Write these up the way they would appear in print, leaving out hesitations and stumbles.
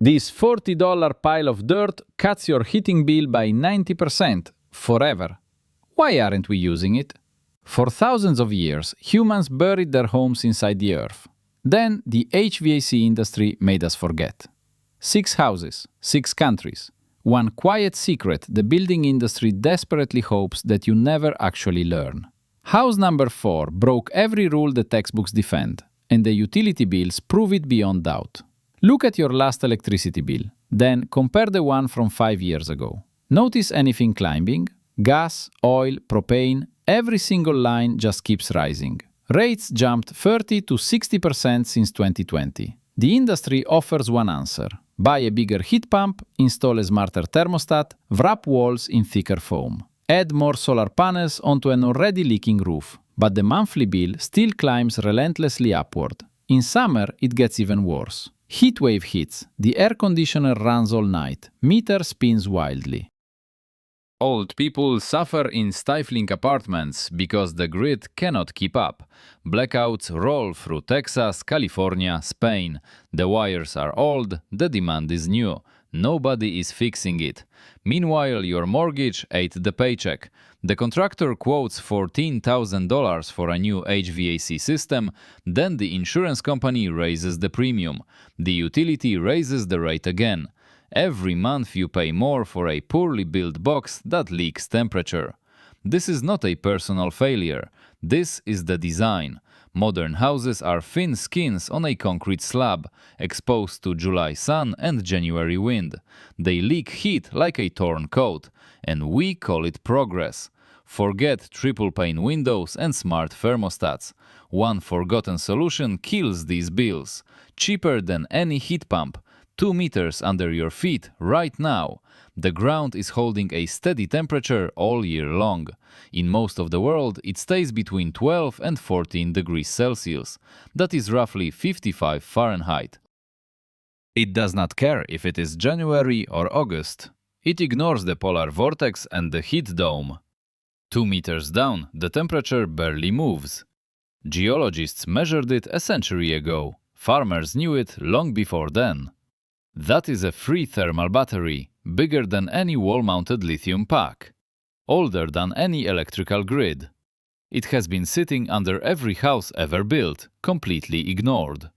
This $40 pile of dirt cuts your heating bill by 90%, forever. Why aren't we using it? For thousands of years, humans buried their homes inside the earth. Then the HVAC industry made us forget. 6 houses, 6 countries. One quiet secret the building industry desperately hopes that you never actually learn. House number 4 broke every rule the textbooks defend, and the utility bills prove it beyond doubt. Look at your last electricity bill, then compare the one from 5 years ago. Notice anything climbing? Gas, oil, propane, every single line just keeps rising. Rates jumped 30 to 60% since 2020. The industry offers one answer. Buy a bigger heat pump, install a smarter thermostat, wrap walls in thicker foam. Add more solar panels onto an already leaking roof. But the monthly bill still climbs relentlessly upward. In summer, it gets even worse. Heat wave hits, the air conditioner runs all night, meter spins wildly. Old people suffer in stifling apartments because the grid cannot keep up. Blackouts roll through Texas, California, Spain. The wires are old, the demand is new. Nobody is fixing it. Meanwhile, your mortgage ate the paycheck. The contractor quotes $14,000 for a new HVAC system, then the insurance company raises the premium. The utility raises the rate again. Every month you pay more for a poorly built box that leaks temperature. This is not a personal failure. This is the design. Modern houses are thin skins on a concrete slab, exposed to July sun and January wind. They leak heat like a torn coat, and we call it progress. Forget triple-pane windows and smart thermostats. One forgotten solution kills these bills. Cheaper than any heat pump. 2 meters under your feet right now. The ground is holding a steady temperature all year long. In most of the world, it stays between 12 and 14 degrees Celsius. That is roughly 55 Fahrenheit. It does not care if it is January or August. It ignores the polar vortex and the heat dome. 2 meters down, the temperature barely moves. Geologists measured it a century ago. Farmers knew it long before then. That is a free thermal battery, bigger than any wall-mounted lithium pack, older than any electrical grid. It has been sitting under every house ever built, completely ignored.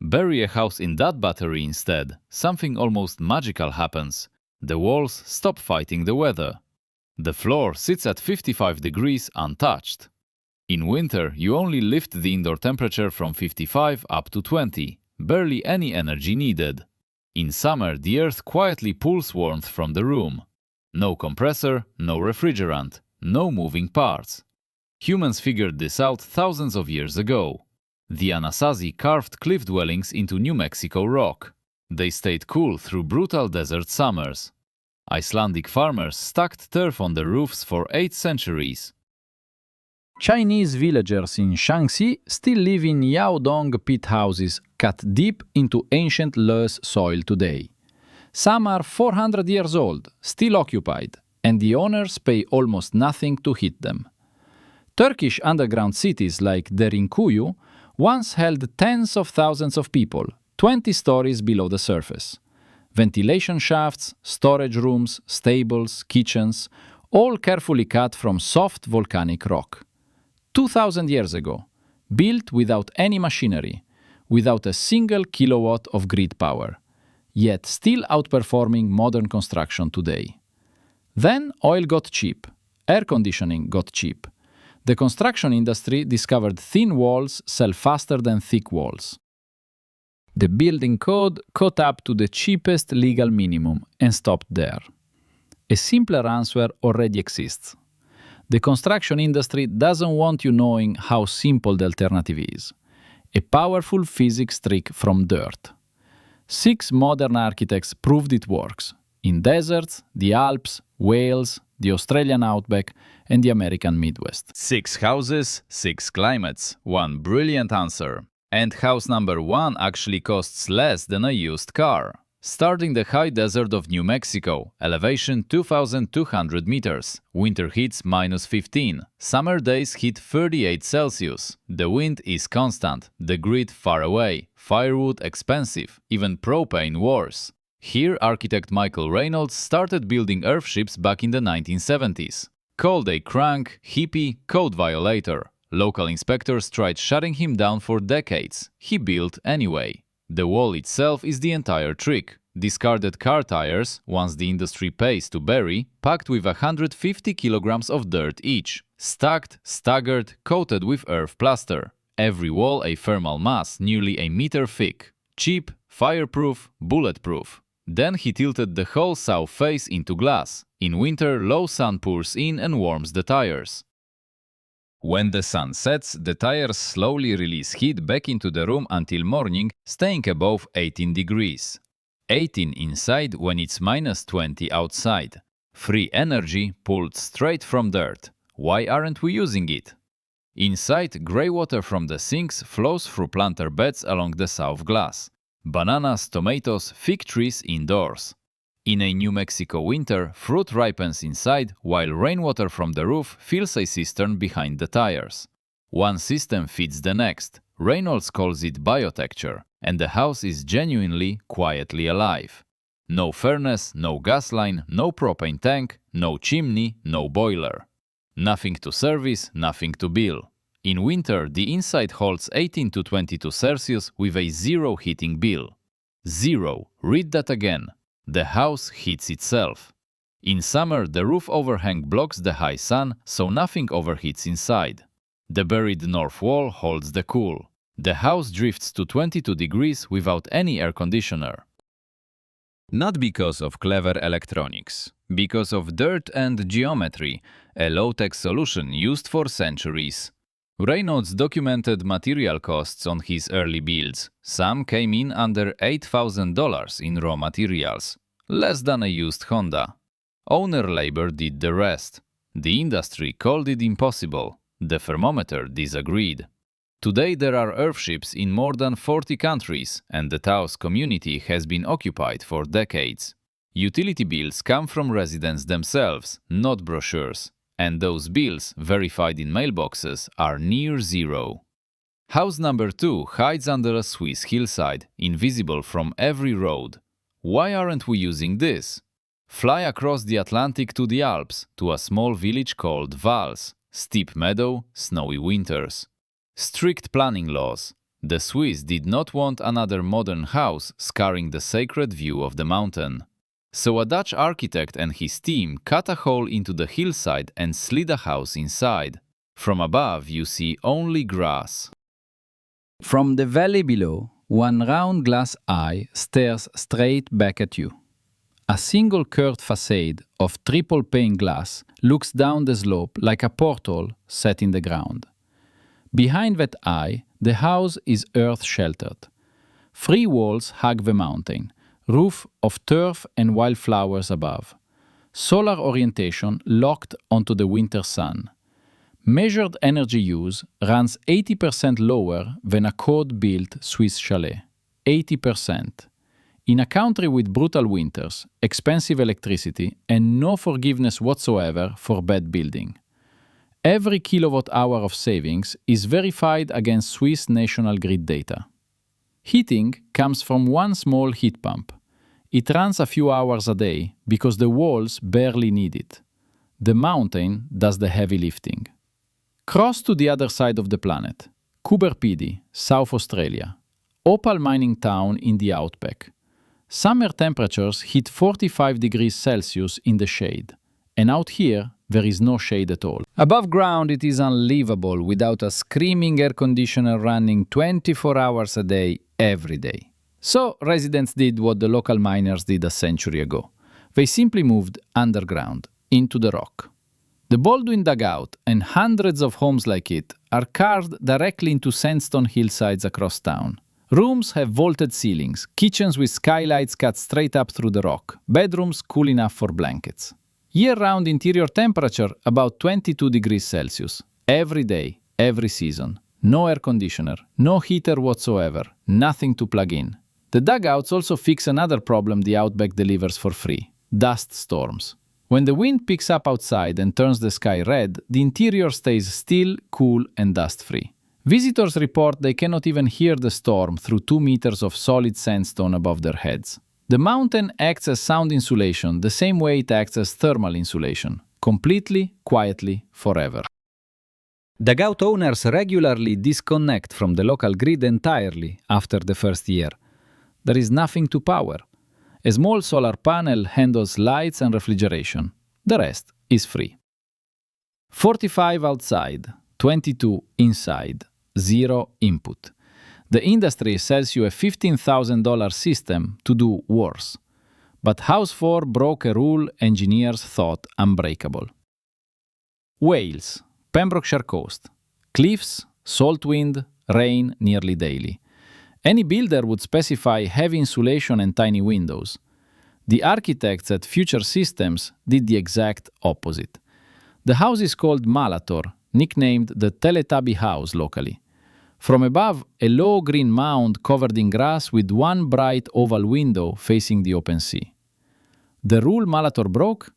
Bury a house in that battery instead, something almost magical happens. The walls stop fighting the weather. The floor sits at 55 degrees untouched. In winter, you only lift the indoor temperature from 55 up to 20, barely any energy needed. In summer, the earth quietly pulls warmth from the room. No compressor, no refrigerant, no moving parts. Humans figured this out thousands of years ago. The Anasazi carved cliff dwellings into New Mexico rock. They stayed cool through brutal desert summers. Icelandic farmers stacked turf on the roofs for 8 centuries. Chinese villagers in Shaanxi still live in yaodong pit houses cut deep into ancient loess soil today. Some are 400 years old, still occupied, and the owners pay almost nothing to heat them. Turkish underground cities like Derinkuyu once held tens of thousands of people, 20 stories below the surface. Ventilation shafts, storage rooms, stables, kitchens, all carefully cut from soft volcanic rock. 2,000 years ago, built without any machinery, without a single kilowatt of grid power, yet still outperforming modern construction today. Then oil got cheap, air conditioning got cheap. The construction industry discovered thin walls sell faster than thick walls. The building code caught up to the cheapest legal minimum and stopped there. A simpler answer already exists. The construction industry doesn't want you knowing how simple the alternative is. A powerful physics trick from dirt. 6 modern architects proved it works. In deserts, the Alps, Wales, the Australian outback, and the American Midwest. 6 houses, 6 climates. One brilliant answer. And house number 1 actually costs less than a used car. Start in the high desert of New Mexico, elevation 2,200 meters. Winter heats -15. Summer days hit 38 Celsius. The wind is constant, the grid far away, firewood expensive, even propane worse. Here architect Michael Reynolds started building earthships back in the 1970s. Called a crank, hippie, code violator. Local inspectors tried shutting him down for decades. He built anyway. The wall itself is the entire trick. Discarded car tires, once the industry pays to bury, packed with 150 kilograms of dirt each. Stacked, staggered, coated with earth plaster. Every wall a thermal mass nearly a meter thick. Cheap, fireproof, bulletproof. Then he tilted the whole south face into glass. In winter, low sun pours in and warms the tires. When the sun sets, the tires slowly release heat back into the room until morning, staying above 18 degrees. 18 inside when it's -20 outside. Free energy pulled straight from dirt. Why aren't we using it? Inside, grey water from the sinks flows through planter beds along the south glass. Bananas, tomatoes, fig trees indoors. In a New Mexico winter, fruit ripens inside, while rainwater from the roof fills a cistern behind the tires. One system feeds the next. Reynolds calls it biotecture, and the house is genuinely, quietly alive. No furnace, no gas line, no propane tank, no chimney, no boiler. Nothing to service, nothing to bill. In winter, the inside holds 18 to 22 Celsius with a zero heating bill. Zero. Read that again. The house heats itself. In summer, the roof overhang blocks the high sun, so nothing overheats inside. The buried north wall holds the cool. The house drifts to 22 degrees without any air conditioner. Not because of clever electronics, because of dirt and geometry, a low-tech solution used for centuries. Reynolds documented material costs on his early builds. Some came in under $8,000 in raw materials, less than a used Honda. Owner labor did the rest. The industry called it impossible. The thermometer disagreed. Today there are earthships in more than 40 countries, and the Taos community has been occupied for decades. Utility bills come from residents themselves, not brochures. And those bills, verified in mailboxes, are near zero. House number 2 hides under a Swiss hillside, invisible from every road. Why aren't we using this? Fly across the Atlantic to the Alps, to a small village called Vals. Steep meadow, snowy winters. Strict planning laws. The Swiss did not want another modern house scarring the sacred view of the mountain. So a Dutch architect and his team cut a hole into the hillside and slid a house inside. From above you see only grass. From the valley below, one round glass eye stares straight back at you. A single curved facade of triple pane glass looks down the slope like a portal set in the ground. Behind that eye, the house is earth-sheltered. 3 walls hug the mountain. Roof of turf and wildflowers above. Solar orientation locked onto the winter sun. Measured energy use runs 80% lower than a code-built Swiss chalet. 80%. In a country with brutal winters, expensive electricity, and no forgiveness whatsoever for bad building. Every kilowatt-hour of savings is verified against Swiss national grid data. Heating comes from one small heat pump. It runs a few hours a day because the walls barely need it. The mountain does the heavy lifting. Cross to the other side of the planet. Coober Pedy, South Australia. Opal mining town in the outback. Summer temperatures hit 45 degrees Celsius in the shade. And out here, there is no shade at all. Above ground, it is unlivable without a screaming air conditioner running 24 hours a day, every day. So residents did what the local miners did a century ago. They simply moved underground, into the rock. The Baldwin dugout and hundreds of homes like it are carved directly into sandstone hillsides across town. Rooms have vaulted ceilings, kitchens with skylights cut straight up through the rock, bedrooms cool enough for blankets. Year-round interior temperature about 22 degrees Celsius. Every day, every season. No air conditioner, no heater whatsoever, nothing to plug in. The dugouts also fix another problem the Outback delivers for free: dust storms. When the wind picks up outside and turns the sky red, the interior stays still, cool, and dust-free. Visitors report they cannot even hear the storm through 2 meters of solid sandstone above their heads. The mountain acts as sound insulation the same way it acts as thermal insulation, completely, quietly, forever. Dugout owners regularly disconnect from the local grid entirely after the first year. There is nothing to power. A small solar panel handles lights and refrigeration. The rest is free. 45 outside, 22 inside, 0 input. The industry sells you a $15,000 system to do worse. But House 4 broke a rule engineers thought unbreakable. Wales, Pembrokeshire coast. Cliffs, salt wind, rain nearly daily. Any builder would specify heavy insulation and tiny windows. The architects at Future Systems did the exact opposite. The house is called Malator, nicknamed the Teletubby House locally. From above, a low green mound covered in grass with one bright oval window facing the open sea. The rule Malator broke?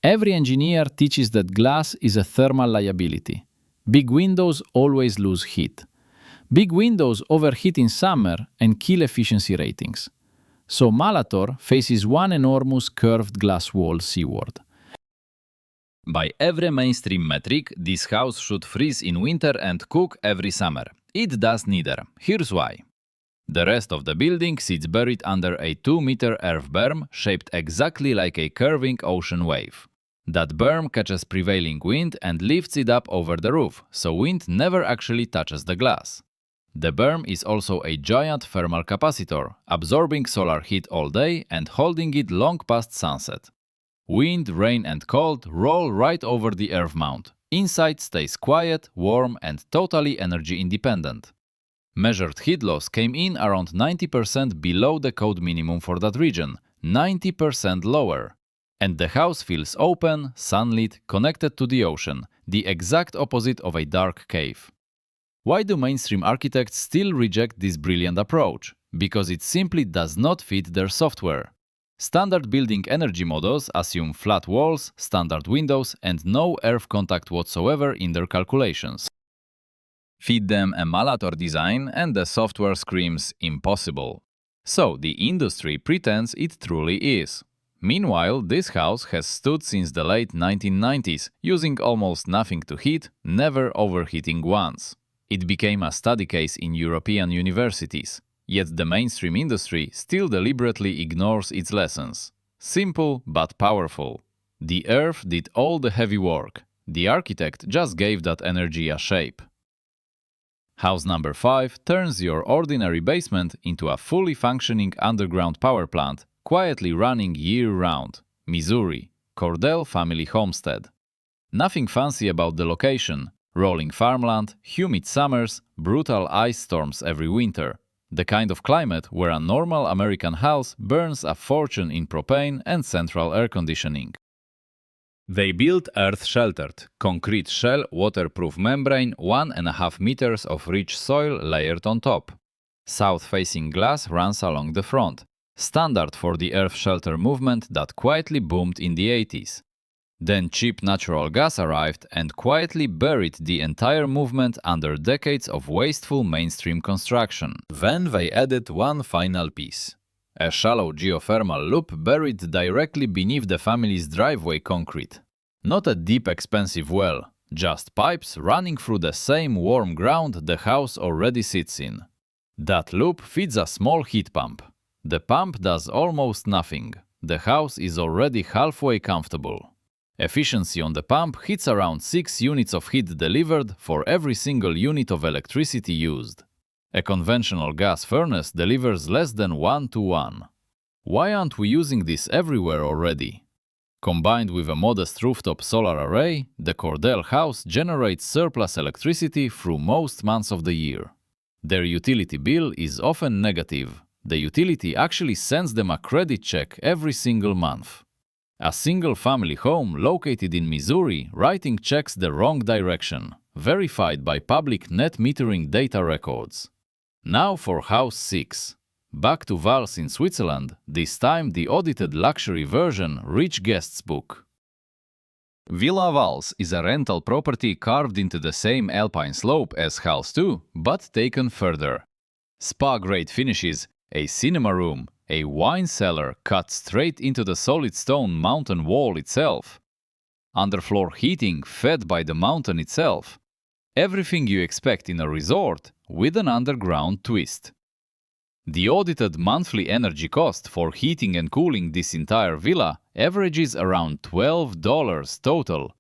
Every engineer teaches that glass is a thermal liability. Big windows always lose heat. Big windows overheat in summer and kill efficiency ratings. So Malator faces one enormous curved glass wall seaward. By every mainstream metric, this house should freeze in winter and cook every summer. It does neither. Here's why. The rest of the building sits buried under a 2-meter earth berm shaped exactly like a curving ocean wave. That berm catches prevailing wind and lifts it up over the roof, so wind never actually touches the glass. The berm is also a giant thermal capacitor, absorbing solar heat all day and holding it long past sunset. Wind, rain and cold roll right over the earth mount. Inside stays quiet, warm and totally energy independent. Measured heat loss came in around 90% below the code minimum for that region, 90% lower. And the house feels open, sunlit, connected to the ocean, the exact opposite of a dark cave. Why do mainstream architects still reject this brilliant approach? Because it simply does not fit their software. Standard building energy models assume flat walls, standard windows, and no earth contact whatsoever in their calculations. Feed them a Malator design and the software screams impossible. So the industry pretends it truly is. Meanwhile, this house has stood since the late 1990s, using almost nothing to heat, never overheating once. It became a study case in European universities. Yet the mainstream industry still deliberately ignores its lessons. Simple but powerful. The earth did all the heavy work. The architect just gave that energy a shape. House number 5 turns your ordinary basement into a fully functioning underground power plant, quietly running year-round. Missouri, Cordell Family Homestead. Nothing fancy about the location. Rolling farmland, humid summers, brutal ice storms every winter. The kind of climate where a normal American house burns a fortune in propane and central air conditioning. They built earth-sheltered, concrete shell waterproof membrane 1.5 meters of rich soil layered on top. South-facing glass runs along the front, standard for the earth shelter movement that quietly boomed in the 80s. Then cheap natural gas arrived and quietly buried the entire movement under decades of wasteful mainstream construction. Then they added one final piece. A shallow geothermal loop buried directly beneath the family's driveway concrete. Not a deep expensive well, just pipes running through the same warm ground the house already sits in. That loop feeds a small heat pump. The pump does almost nothing. The house is already halfway comfortable. Efficiency on the pump hits around 6 units of heat delivered for every single unit of electricity used. A conventional gas furnace delivers less than 1 to 1. Why aren't we using this everywhere already? Combined with a modest rooftop solar array, the Cordell house generates surplus electricity through most months of the year. Their utility bill is often negative. The utility actually sends them a credit check every single month. A single-family home located in Missouri writing checks the wrong direction, verified by public net metering data records. Now for House 6. Back to Vals in Switzerland, this time the audited luxury version Rich Guests book. Villa Vals is a rental property carved into the same alpine slope as House 2, but taken further. Spa-grade finishes, a cinema room, a wine cellar cut straight into the solid stone mountain wall itself. Underfloor heating fed by the mountain itself. Everything you expect in a resort with an underground twist. The audited monthly energy cost for heating and cooling this entire villa averages around $12 total.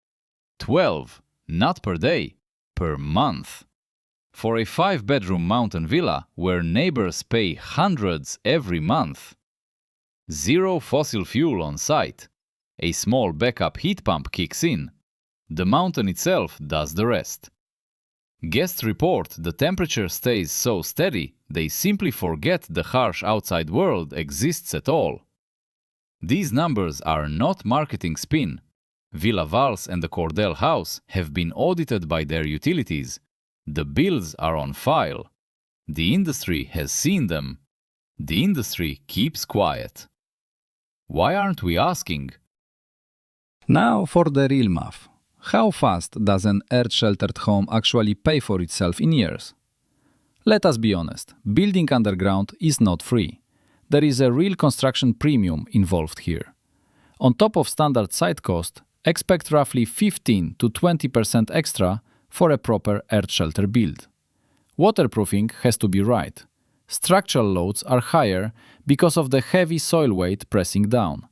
12, not per day, per month. For a 5-bedroom mountain villa where neighbors pay hundreds every month. Zero fossil fuel on site. A small backup heat pump kicks in. The mountain itself does the rest. Guests report the temperature stays so steady, they simply forget the harsh outside world exists at all. These numbers are not marketing spin. Villa Vals and the Cordell House have been audited by their utilities. The bills are on file. The industry has seen them. The industry keeps quiet. Why aren't we asking? Now for the real math. How fast does an earth-sheltered home actually pay for itself in years? Let us be honest, building underground is not free. There is a real construction premium involved here. On top of standard site cost, expect roughly 15 to 20% extra for a proper earth shelter build. Waterproofing has to be right. Structural loads are higher because of the heavy soil weight pressing down.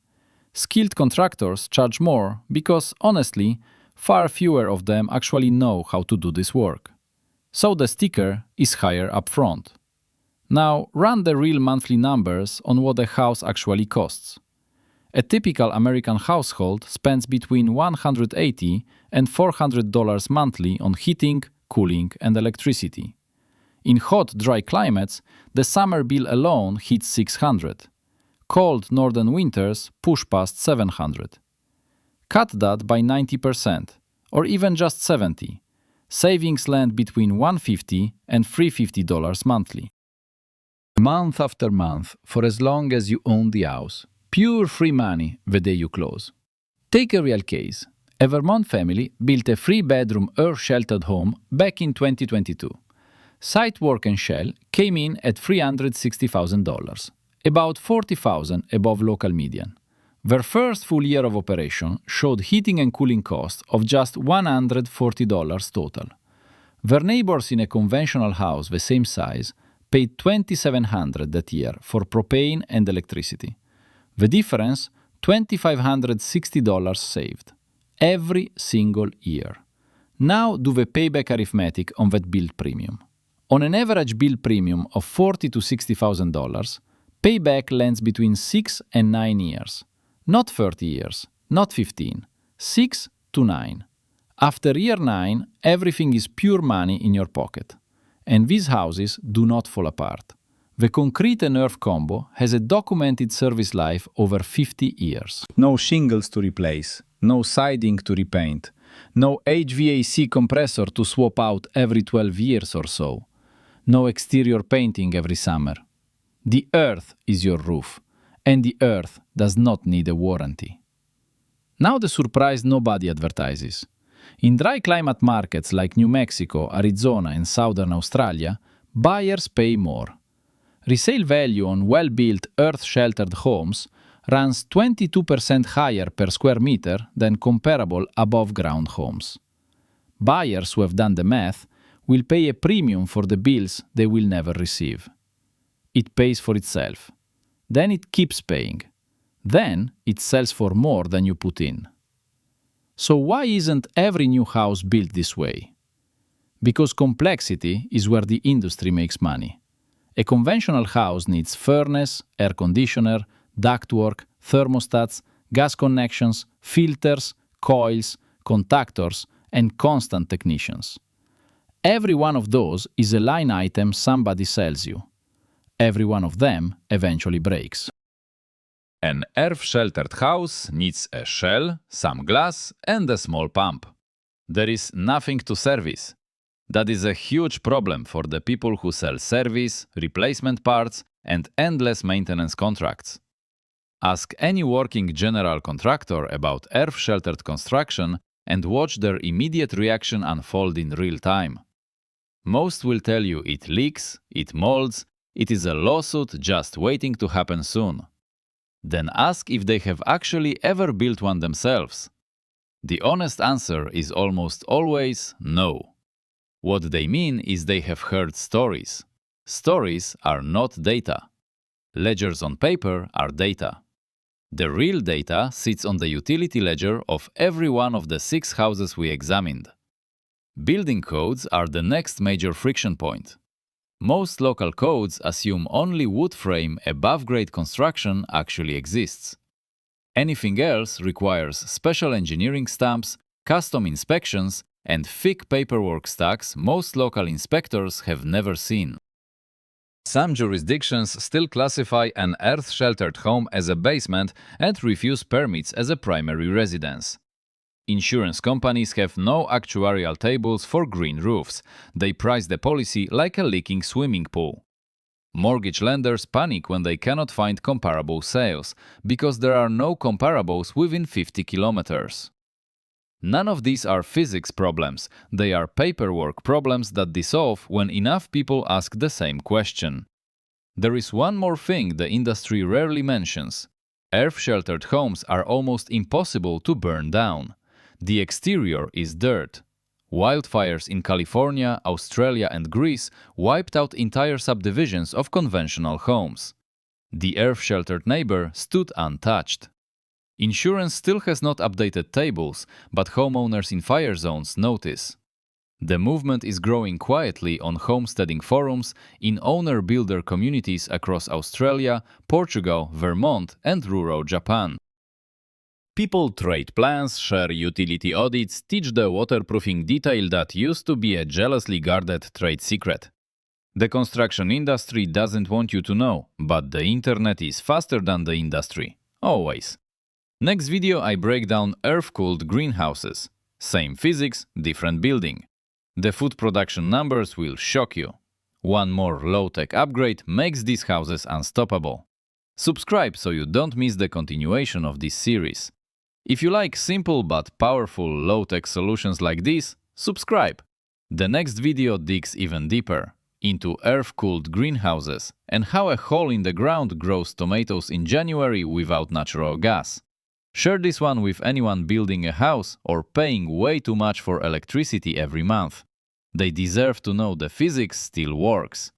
Skilled contractors charge more because, honestly, far fewer of them actually know how to do this work. So the sticker is higher up front. Now run the real monthly numbers on what a house actually costs. A typical American household spends between $180 and $400 monthly on heating, cooling, and electricity. In hot, dry climates, the summer bill alone hits $600. Cold northern winters push past $700. Cut that by 90%, or even just 70%. Savings land between $150 and $350 monthly. Month after month, for as long as you own the house. Pure free money the day you close. Take a real case. A Vermont family built a 3-bedroom earth-sheltered home back in 2022. Site work and shell came in at $360,000, about $40,000 above local median. Their first full year of operation showed heating and cooling costs of just $140 total. Their neighbors in a conventional house the same size paid $2,700 that year for propane and electricity. The difference, $2,560 saved. Every single year. Now do the payback arithmetic on that build premium. On an average build premium of $40,000 to $60,000, payback lands between 6 and 9 years. Not 30 years, not 15, 6 to 9. After year 9, everything is pure money in your pocket. And these houses do not fall apart. The concrete and earth combo has a documented service life over 50 years. No shingles to replace, no siding to repaint, no HVAC compressor to swap out every 12 years or so, no exterior painting every summer. The earth is your roof, and the earth does not need a warranty. Now the surprise nobody advertises. In dry climate markets like New Mexico, Arizona, and Southern Australia, buyers pay more. Resale value on well-built earth-sheltered homes runs 22% higher per square meter than comparable above-ground homes. Buyers who have done the math will pay a premium for the bills they will never receive. It pays for itself. Then it keeps paying. Then it sells for more than you put in. So why isn't every new house built this way? Because complexity is where the industry makes money. A conventional house needs furnace, air conditioner, ductwork, thermostats, gas connections, filters, coils, contactors, and constant technicians. Every one of those is a line item somebody sells you. Every one of them eventually breaks. An earth-sheltered house needs a shell, some glass, and a small pump. There is nothing to service. That is a huge problem for the people who sell service, replacement parts, and endless maintenance contracts. Ask any working general contractor about earth-sheltered construction and watch their immediate reaction unfold in real time. Most will tell you it leaks, it molds, it is a lawsuit just waiting to happen soon. Then ask if they have actually ever built one themselves. The honest answer is almost always no. What they mean is they have heard stories. Stories are not data. Ledgers on paper are data. The real data sits on the utility ledger of every one of the 6 houses we examined. Building codes are the next major friction point. Most local codes assume only wood frame above-grade construction actually exists. Anything else requires special engineering stamps, custom inspections, and thick paperwork stacks most local inspectors have never seen. Some jurisdictions still classify an earth-sheltered home as a basement and refuse permits as a primary residence. Insurance companies have no actuarial tables for green roofs. They price the policy like a leaking swimming pool. Mortgage lenders panic when they cannot find comparable sales, because there are no comparables within 50 kilometers. None of these are physics problems, they are paperwork problems that dissolve when enough people ask the same question. There is one more thing the industry rarely mentions. Earth-sheltered homes are almost impossible to burn down. The exterior is dirt. Wildfires in California, Australia, and Greece wiped out entire subdivisions of conventional homes. The earth-sheltered neighbor stood untouched. Insurance still has not updated tables, but homeowners in fire zones notice. The movement is growing quietly on homesteading forums, in owner-builder communities across Australia, Portugal, Vermont, and rural Japan. People trade plans, share utility audits, teach the waterproofing detail that used to be a jealously guarded trade secret. The construction industry doesn't want you to know, but the internet is faster than the industry. Always. Next video I break down earth-cooled greenhouses. Same physics, different building. The food production numbers will shock you. One more low-tech upgrade makes these houses unstoppable. Subscribe so you don't miss the continuation of this series. If you like simple but powerful low-tech solutions like this, subscribe. The next video digs even deeper into earth-cooled greenhouses and how a hole in the ground grows tomatoes in January without natural gas. Share this one with anyone building a house or paying way too much for electricity every month. They deserve to know the physics still works.